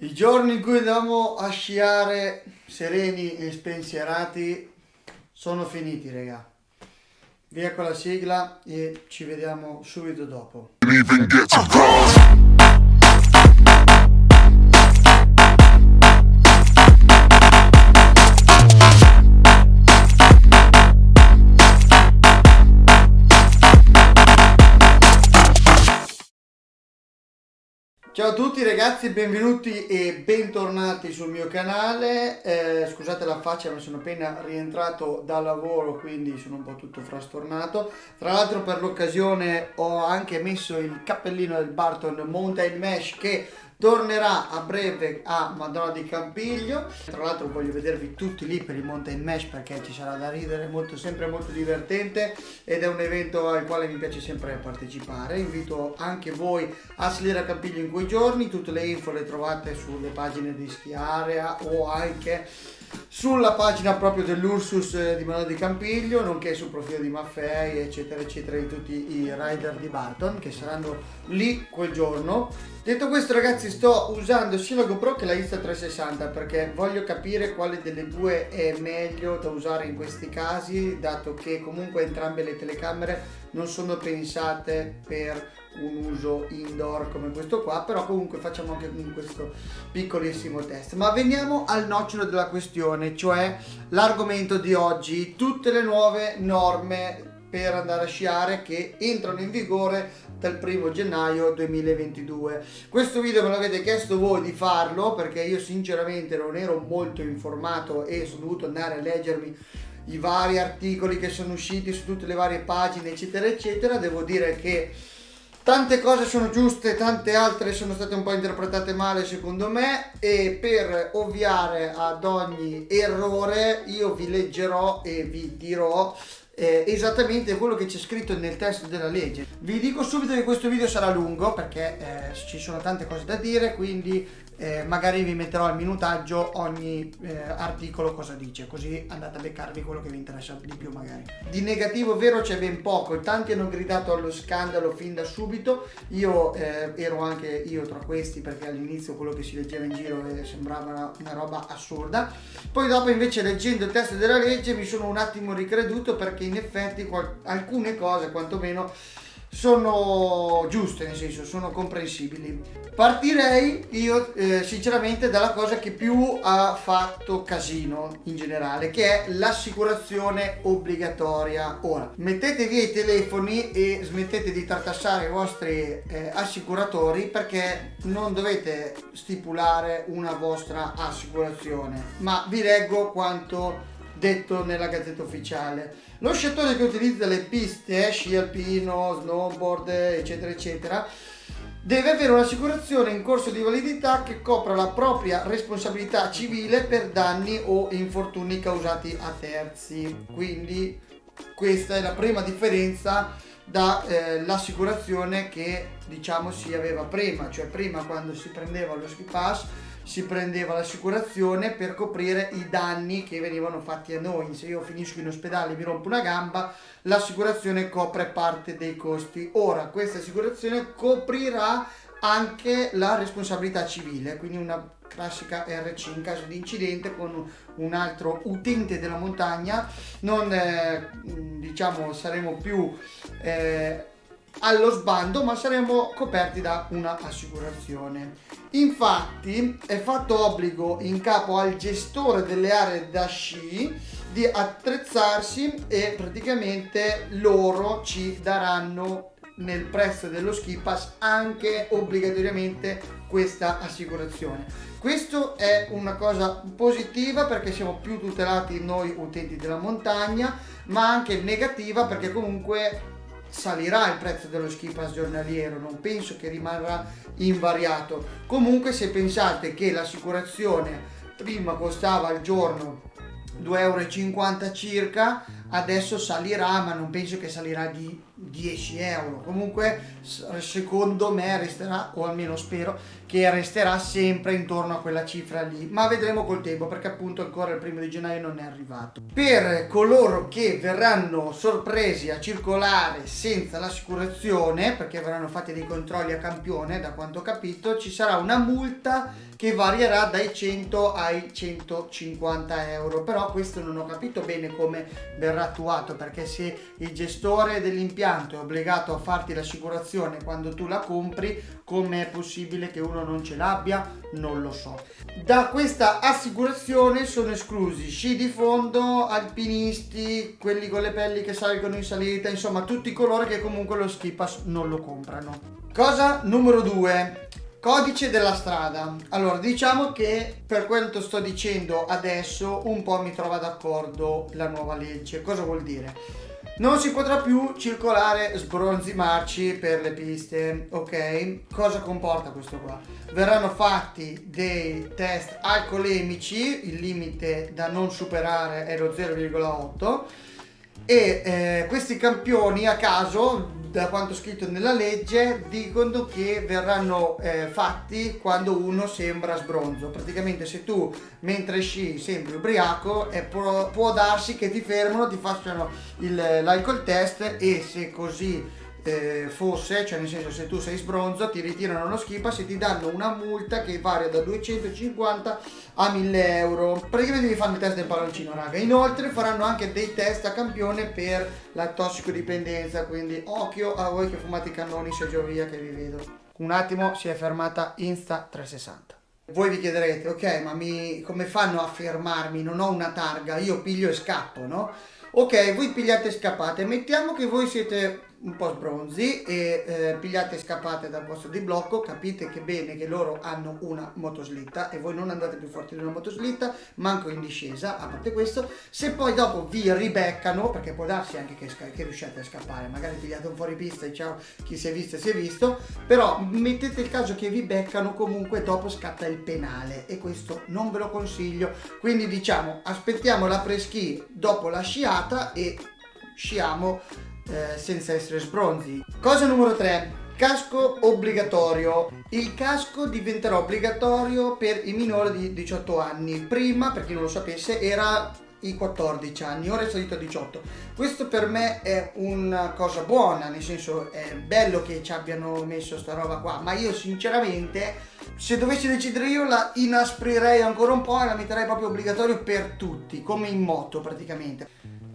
I giorni in cui andavamo a sciare sereni e spensierati sono finiti, raga. Via con la sigla e ci vediamo subito dopo. Ciao a tutti ragazzi, benvenuti e bentornati sul mio canale. Scusate la faccia, ma sono appena rientrato dal lavoro, quindi sono un po' tutto frastornato. Tra l'altro per l'occasione ho anche messo il cappellino del Barton Mountain Mesh che tornerà a breve a Madonna di Campiglio. Tra l'altro voglio vedervi tutti lì per il Mountain Mesh perché ci sarà da ridere, sempre molto divertente ed è un evento al quale mi piace sempre partecipare. Invito anche voi a salire a Campiglio in quei giorni, tutte le info le trovate sulle pagine di Schiarea o anche sulla pagina proprio dell'Ursus di Madonna di Campiglio, nonché sul profilo di Maffei eccetera eccetera, di tutti i rider di Barton che saranno lì quel giorno. Detto questo ragazzi, sto usando sia la GoPro che la Insta360 perché voglio capire quale delle due è meglio da usare in questi casi, dato che comunque entrambe le telecamere non sono pensate per un uso indoor come questo qua, però comunque facciamo anche questo piccolissimo test. Ma veniamo al nocciolo della questione, cioè l'argomento di oggi: tutte le nuove norme per andare a sciare che entrano in vigore dal 1 gennaio 2022. Questo video me l'avete chiesto voi di farlo perché io sinceramente non ero molto informato e sono dovuto andare a leggermi i vari articoli che sono usciti su tutte le varie pagine eccetera eccetera. Devo dire che tante cose sono giuste, tante altre sono state un po' interpretate male secondo me, e per ovviare ad ogni errore io vi leggerò e vi dirò esattamente quello che c'è scritto nel testo della legge. Vi dico subito che questo video sarà lungo perché ci sono tante cose da dire, quindi magari vi metterò al minutaggio ogni articolo cosa dice, così andate a beccarvi quello che vi interessa di più magari. Di negativo vero c'è ben poco, tanti hanno gridato allo scandalo fin da subito, io ero anche io tra questi perché all'inizio quello che si leggeva in giro sembrava una roba assurda, poi dopo invece leggendo il testo della legge mi sono un attimo ricreduto perché in effetti alcune cose quantomeno sono giuste, nel senso sono comprensibili. Partirei io sinceramente dalla cosa che più ha fatto casino in generale, che è l'assicurazione obbligatoria. Ora mettete via i telefoni e smettete di tartassare i vostri assicuratori perché non dovete stipulare una vostra assicurazione, ma vi leggo quanto detto nella Gazzetta Ufficiale. Lo sciatore che utilizza le piste, sci alpino, snowboard eccetera eccetera, deve avere un'assicurazione in corso di validità che copra la propria responsabilità civile per danni o infortuni causati a terzi. Quindi questa è la prima differenza dall'assicurazione che diciamo si aveva prima, cioè prima quando si prendeva lo ski pass si prendeva l'assicurazione per coprire i danni che venivano fatti a noi. Se io finisco in ospedale e mi rompo una gamba, l'assicurazione copre parte dei costi. Ora questa assicurazione coprirà anche la responsabilità civile, quindi una classica RC in caso di incidente con un altro utente della montagna, non diciamo saremo più allo sbando, ma saremo coperti da una assicurazione. Infatti è fatto obbligo in capo al gestore delle aree da sci di attrezzarsi e praticamente loro ci daranno nel prezzo dello ski pass anche obbligatoriamente questa assicurazione. Questo è una cosa positiva perché siamo più tutelati noi utenti della montagna, ma anche negativa perché comunque salirà il prezzo dello ski pass giornaliero, non penso che rimarrà invariato. Comunque se pensate che l'assicurazione prima costava al giorno 2,50 euro circa, adesso salirà, ma non penso che salirà di 10 euro. Comunque secondo me resterà, o almeno spero che resterà sempre intorno a quella cifra lì, ma vedremo col tempo perché appunto ancora il 1 gennaio non è arrivato. Per coloro che verranno sorpresi a circolare senza l'assicurazione, perché verranno fatti dei controlli a campione, da quanto ho capito ci sarà una multa che varierà dai 100 ai 150 euro. Però questo non ho capito bene come verrà attuato, perché se il gestore dell'impianto è obbligato a farti l'assicurazione quando tu la compri, come è possibile che uno non ce l'abbia? Non lo so. Da questa assicurazione sono esclusi sci di fondo, alpinisti, quelli con le pelli che salgono in salita, insomma tutti coloro che comunque lo ski pass non lo comprano. Cosa numero 2. Codice della strada. Allora, diciamo che per quanto sto dicendo adesso un po' mi trova d'accordo la nuova legge. Cosa vuol dire? Non si potrà più circolare sbronzi marci per le piste, ok? Cosa comporta questo qua? Verranno fatti dei test alcolemici, il limite da non superare è lo 0,8, e questi campioni a caso, da quanto scritto nella legge, dicono che verranno fatti quando uno sembra sbronzo. Praticamente se tu mentre sci sembri ubriaco, può darsi che ti fermano, ti facciano l'alcol test, e se così fosse, cioè nel senso, se tu sei sbronzo ti ritirano lo ski pass e ti danno una multa che varia da 250 a 1000 euro. Praticamente vi fanno il test del palloncino, raga. Inoltre faranno anche dei test a campione per la tossicodipendenza, quindi occhio a voi che fumate i cannoni, se via che vi vedo. Un attimo, si è fermata Insta360. Voi vi chiederete, ok, ma come fanno a fermarmi? Non ho una targa, io piglio e scappo, no? Ok, voi pigliate e scappate, mettiamo che voi siete un po' sbronzi e pigliate e scappate dal posto di blocco, capite che bene che loro hanno una motoslitta e voi non andate più forti di una motoslitta, manco in discesa, a parte questo. Se poi dopo vi ribeccano, perché può darsi anche che riusciate a scappare, magari pigliate un fuoripista e ciao, chi si è visto si è visto, però mettete il caso che vi beccano, comunque dopo scatta il penale e questo non ve lo consiglio. Quindi diciamo, aspettiamo la pre-ski dopo la sciata e sciamo senza essere sbronzi. Cosa numero 3. Casco obbligatorio. Il casco diventerà obbligatorio per i minori di 18 anni. Prima, per chi non lo sapesse, era i 14 anni, ora è salito a 18. Questo per me è una cosa buona, nel senso è bello che ci abbiano messo sta roba qua, ma io sinceramente, se dovessi decidere io, la inasprirei ancora un po' e la metterei proprio obbligatorio per tutti, come in moto praticamente.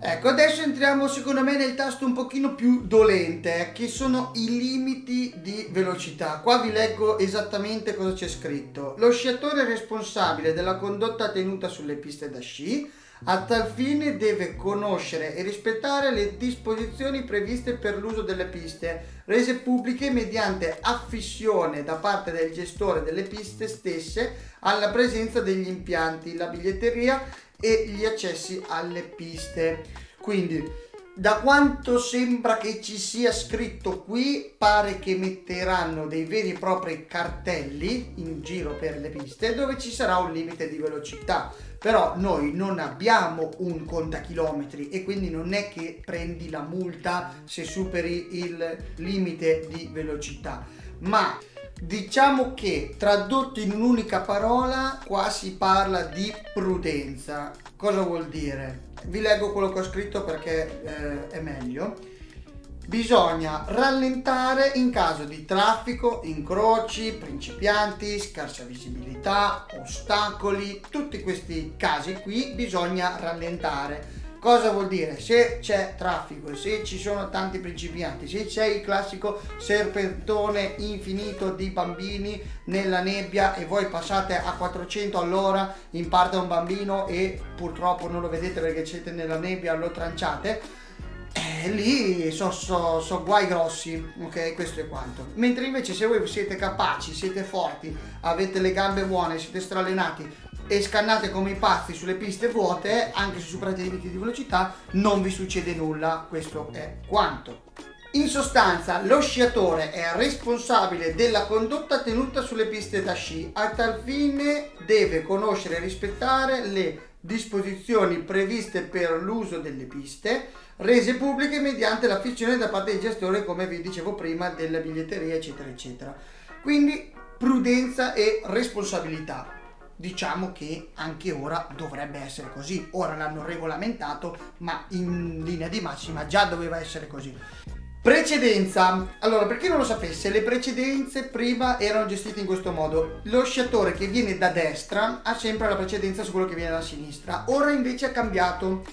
Ecco, adesso entriamo secondo me nel tasto un pochino più dolente, che sono i limiti di velocità. Qua vi leggo esattamente cosa c'è scritto. Lo sciatore responsabile della condotta tenuta sulle piste da sci, a tal fine deve conoscere e rispettare le disposizioni previste per l'uso delle piste, rese pubbliche mediante affissione da parte del gestore delle piste stesse alla presenza degli impianti, la biglietteria e gli accessi alle piste. Quindi, da quanto sembra che ci sia scritto qui, pare che metteranno dei veri e propri cartelli in giro per le piste dove ci sarà un limite di velocità. Però noi non abbiamo un contachilometri e quindi non è che prendi la multa se superi il limite di velocità, ma diciamo che tradotto in un'unica parola qua si parla di prudenza. Cosa vuol dire? Vi leggo quello che ho scritto perché è meglio. Bisogna rallentare in caso di traffico, incroci, principianti, scarsa visibilità, ostacoli, tutti questi casi qui bisogna rallentare. Cosa vuol dire? Se c'è traffico, se ci sono tanti principianti, se c'è il classico serpentone infinito di bambini nella nebbia e voi passate a 400 all'ora in parte a un bambino e purtroppo non lo vedete perché siete nella nebbia, lo tranciate, lì so guai grossi, ok? Questo è quanto. Mentre invece se voi siete capaci, siete forti, avete le gambe buone, siete strallenati e scannate come i pazzi sulle piste vuote, anche se superate i limiti di velocità, non vi succede nulla. Questo è quanto. In sostanza, lo sciatore è responsabile della condotta tenuta sulle piste da sci. A tal fine deve conoscere e rispettare le disposizioni previste per l'uso delle piste, rese pubbliche mediante l'affissione da parte del gestore, come vi dicevo prima, della biglietteria, eccetera, eccetera. Quindi prudenza e responsabilità. Diciamo che anche ora dovrebbe essere così. Ora l'hanno regolamentato, ma in linea di massima già doveva essere così. Precedenza. Allora, per chi non lo sapesse, le precedenze prima erano gestite in questo modo. Lo sciatore che viene da destra ha sempre la precedenza su quello che viene da sinistra. Ora invece è cambiato.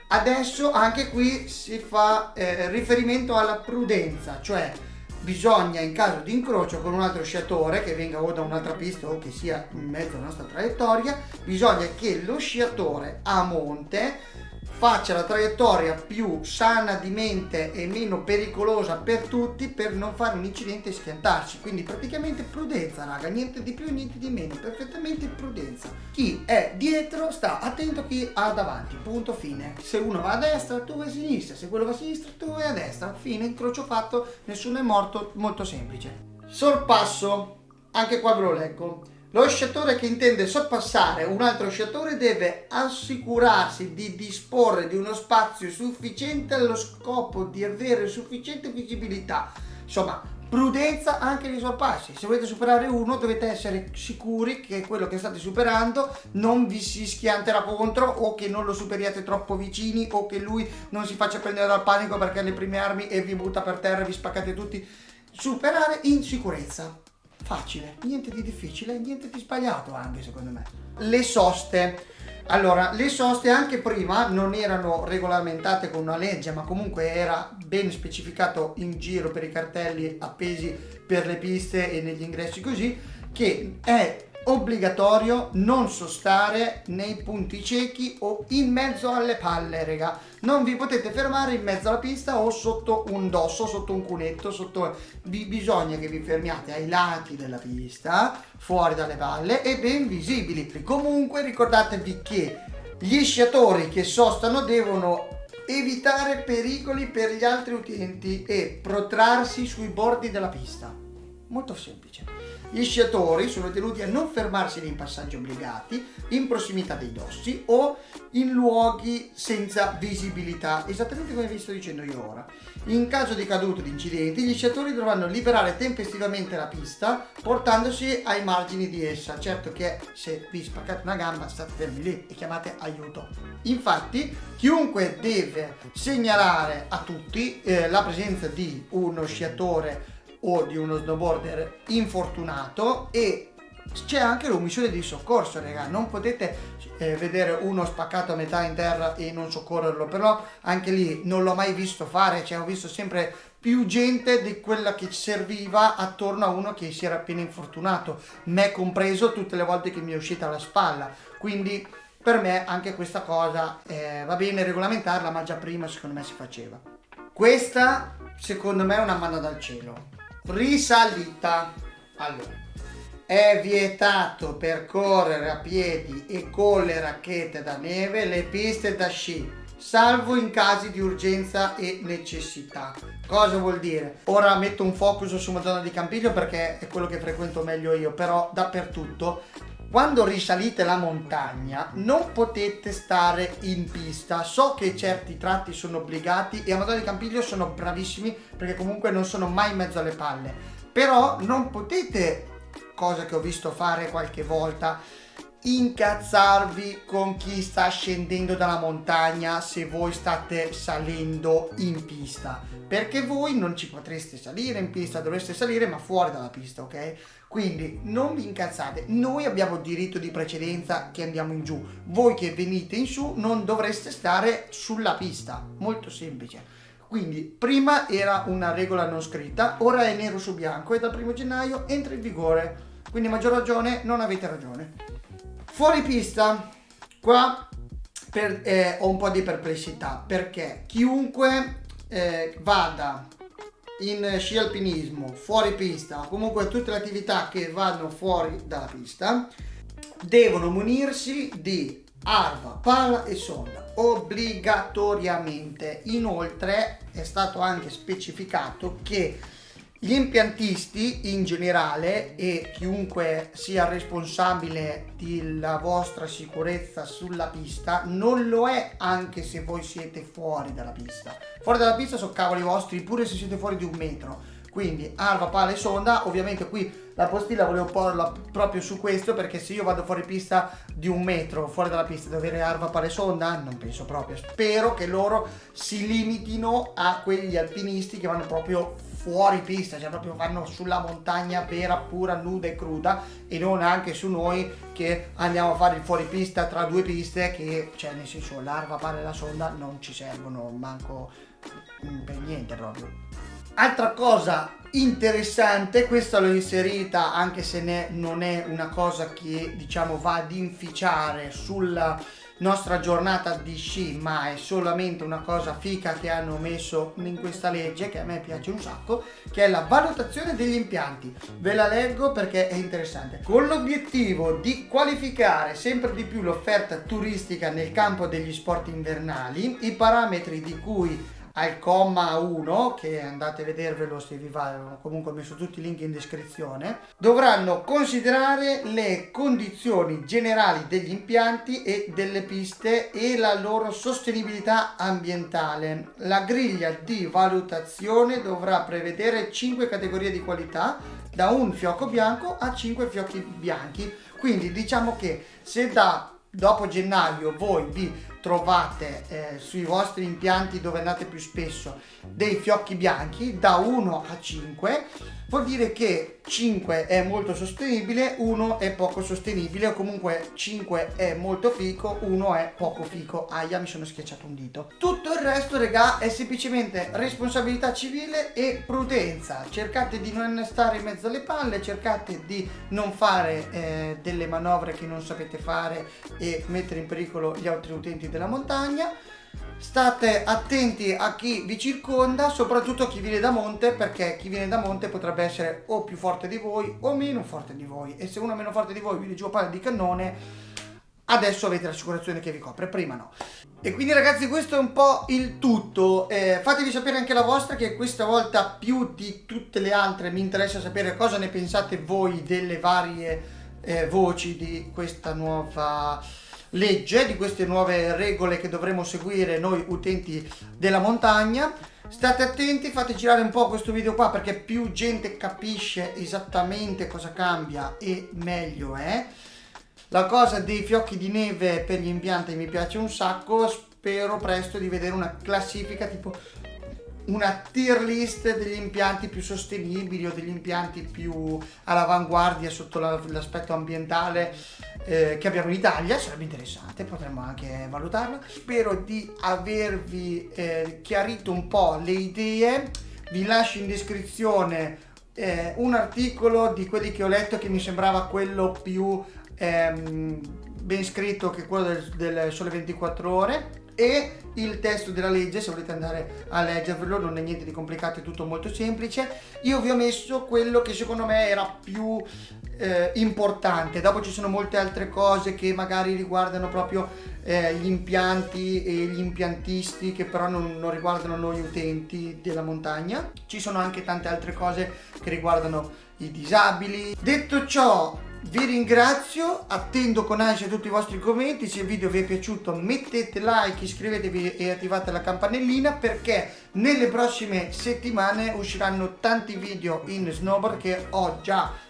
Adesso anche qui si fa riferimento alla prudenza, cioè bisogna, in caso di incrocio con un altro sciatore che venga o da un'altra pista o che sia in mezzo alla nostra traiettoria, bisogna che lo sciatore a monte faccia la traiettoria più sana di mente e meno pericolosa per tutti, per non fare un incidente e schiantarci. Quindi praticamente prudenza, raga, niente di più e niente di meno, perfettamente prudenza. Chi è dietro sta attento a chi ha davanti, punto, fine. Se uno va a destra tu vai a sinistra, se quello va a sinistra tu vai a destra, fine, incrocio fatto, nessuno è morto, molto semplice. Sorpasso, anche qua ve lo leggo. Lo sciatore che intende sorpassare un altro sciatore deve assicurarsi di disporre di uno spazio sufficiente allo scopo di avere sufficiente visibilità. Insomma, prudenza anche nei sorpassi. Se volete superare uno dovete essere sicuri che quello che state superando non vi si schianterà contro, o che non lo superiate troppo vicini, o che lui non si faccia prendere dal panico perché ha le prime armi e vi butta per terra e vi spaccate tutti. Superare in sicurezza. Facile, niente di difficile, niente di sbagliato anche secondo me. Le soste. Allora, le soste anche prima non erano regolamentate con una legge, ma comunque era ben specificato in giro per i cartelli appesi per le piste e negli ingressi così, che è obbligatorio non sostare nei punti ciechi o in mezzo alle palle, raga. Non vi potete fermare in mezzo alla pista o sotto un dosso, sotto un cunetto, bisogna che vi fermiate ai lati della pista, fuori dalle palle e ben visibili. Comunque ricordatevi che gli sciatori che sostano devono evitare pericoli per gli altri utenti e protrarsi sui bordi della pista. Molto semplice. Gli sciatori sono tenuti a non fermarsi nei passaggi obbligati, in prossimità dei dossi o in luoghi senza visibilità, esattamente come vi sto dicendo io ora. In caso di caduto di incidenti, gli sciatori dovranno liberare tempestivamente la pista portandosi ai margini di essa. Certo che se vi spaccate una gamba state fermi lì e chiamate aiuto. Infatti, chiunque deve segnalare a tutti la presenza di uno sciatore o di uno snowboarder infortunato, e c'è anche l'omissione di soccorso, raga. Non potete vedere uno spaccato a metà in terra e non soccorrerlo, però anche lì non l'ho mai visto fare, cioè ho visto sempre più gente di quella che serviva attorno a uno che si era appena infortunato, me compreso, tutte le volte che mi è uscita la spalla. Quindi per me anche questa cosa va bene regolamentarla, ma già prima secondo me si faceva. Questa secondo me è una manna dal cielo. Risalita. Allora, è vietato percorrere a piedi e con le racchette da neve le piste da sci, salvo in casi di urgenza e necessità. Cosa vuol dire? Ora metto un focus su Madonna di Campiglio perché è quello che frequento meglio io, però dappertutto. Quando risalite la montagna non potete stare in pista. So che certi tratti sono obbligati e a Madonna di Campiglio sono bravissimi perché comunque non sono mai in mezzo alle palle, però non potete, cosa che ho visto fare qualche volta, incazzarvi con chi sta scendendo dalla montagna se voi state salendo in pista, perché voi non ci potreste salire in pista, dovreste salire ma fuori dalla pista, ok? Quindi non vi incazzate, noi abbiamo diritto di precedenza che andiamo in giù, voi che venite in su non dovreste stare sulla pista, molto semplice. Quindi prima era una regola non scritta, ora è nero su bianco e dal 1 gennaio entra in vigore, quindi a maggior ragione non avete ragione. Fuori pista, qua ho un po' di perplessità, perché chiunque vada in sci alpinismo fuori pista o comunque tutte le attività che vanno fuori dalla pista devono munirsi di arpa, pala e sonda obbligatoriamente. Inoltre è stato anche specificato che gli impiantisti in generale e chiunque sia responsabile della vostra sicurezza sulla pista non lo è anche se voi siete fuori dalla pista. Fuori dalla pista sono cavoli vostri, pure se siete fuori di 1 metro. quindi arpa, pala e sonda. Ovviamente qui la postilla volevo porla proprio su questo, perché se io vado fuori pista di 1 metro fuori dalla pista devo avere arpa, pala e sonda, non penso proprio. Spero che loro si limitino a quegli alpinisti che vanno proprio fuori pista, cioè proprio vanno sulla montagna vera, pura, nuda e cruda, e non anche su noi che andiamo a fare il fuoripista tra 2 piste, che cioè nel senso l'arpa, pala e la sonda non ci servono manco per niente proprio. Altra cosa interessante, questa l'ho inserita anche se non è una cosa che diciamo va ad inficiare sulla nostra giornata di sci, ma è solamente una cosa fica che hanno messo in questa legge, che a me piace un sacco, che è la valutazione degli impianti. Ve la leggo perché è interessante. Con l'obiettivo di qualificare sempre di più l'offerta turistica nel campo degli sport invernali, i parametri di cui al comma 1, che andate a vedervelo se vi va, comunque ho messo tutti i link in descrizione, dovranno considerare le condizioni generali degli impianti e delle piste e la loro sostenibilità ambientale. La griglia di valutazione dovrà prevedere 5 categorie di qualità, da un fiocco bianco a 5 fiocchi bianchi. Quindi diciamo che se dopo gennaio voi vi trovate sui vostri impianti dove andate più spesso dei fiocchi bianchi da 1 a 5, vuol dire che 5 è molto sostenibile, 1 è poco sostenibile, o comunque 5 è molto fico, 1 è poco fico. Aia, mi sono schiacciato un dito. Tutto il resto, regà, è semplicemente responsabilità civile e prudenza. Cercate di non stare in mezzo alle palle, cercate di non fare delle manovre che non sapete fare e mettere in pericolo gli altri utenti della montagna. State attenti a chi vi circonda, soprattutto a chi viene da monte, perché chi viene da monte potrebbe essere o più forte di voi o meno forte di voi, e se uno è meno forte di voi vi giù a palle di cannone, adesso avete l'assicurazione che vi copre, prima no. E quindi ragazzi, questo è un po' il tutto. Fatevi sapere anche la vostra, che questa volta più di tutte le altre mi interessa sapere cosa ne pensate voi delle varie voci di questa nuova legge, di queste nuove regole che dovremo seguire noi utenti della montagna. State attenti, fate girare un po' questo video qua, perché più gente capisce esattamente cosa cambia e meglio è. La cosa dei fiocchi di neve per gli impianti mi piace un sacco, spero presto di vedere una classifica, tipo una tier list degli impianti più sostenibili o degli impianti più all'avanguardia sotto l'aspetto ambientale che abbiamo in Italia. Sarebbe interessante, potremmo anche valutarla. Spero di avervi chiarito un po' le idee. Vi lascio in descrizione un articolo di quelli che ho letto che mi sembrava quello più ben scritto, che quello del Sole 24 Ore, e il testo della legge, se volete andare a leggervelo, non è niente di complicato, è tutto molto semplice. Io vi ho messo quello che secondo me era più importante. Dopo ci sono molte altre cose che magari riguardano proprio gli impianti e gli impiantisti, che però non riguardano noi utenti della montagna. Ci sono anche tante altre cose che riguardano i disabili. Detto ciò, vi ringrazio, attendo con ansia tutti i vostri commenti. Se il video vi è piaciuto mettete like, iscrivetevi e attivate la campanellina, perché nelle prossime settimane usciranno tanti video in snowboard che ho già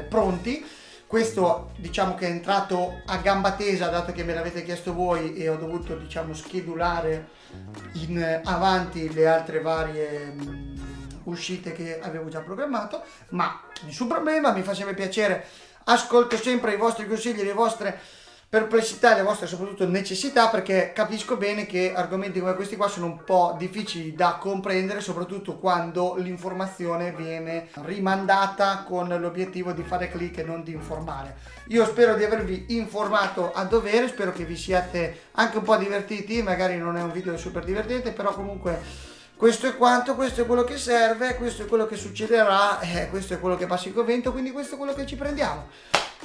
pronti. Questo diciamo che è entrato a gamba tesa, dato che me l'avete chiesto voi e ho dovuto diciamo schedulare in avanti le altre varie uscite che avevo già programmato, ma nessun problema, mi fa sempre piacere. Ascolto sempre i vostri consigli, le vostre perplessità, le vostre soprattutto necessità, perché capisco bene che argomenti come questi qua sono un po' difficili da comprendere, soprattutto quando l'informazione viene rimandata con l'obiettivo di fare click e non di informare. Io spero di avervi informato a dovere, spero che vi siate anche un po' divertiti, magari non è un video super divertente, però comunque questo è quanto, questo è quello che serve, questo è quello che succederà, questo è quello che passa in convento, quindi questo è quello che ci prendiamo.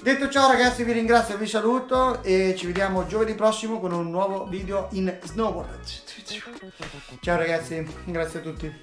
Detto ciò ragazzi, vi ringrazio, vi saluto e ci vediamo giovedì prossimo con un nuovo video in snowboard. Ciao ragazzi, grazie a tutti.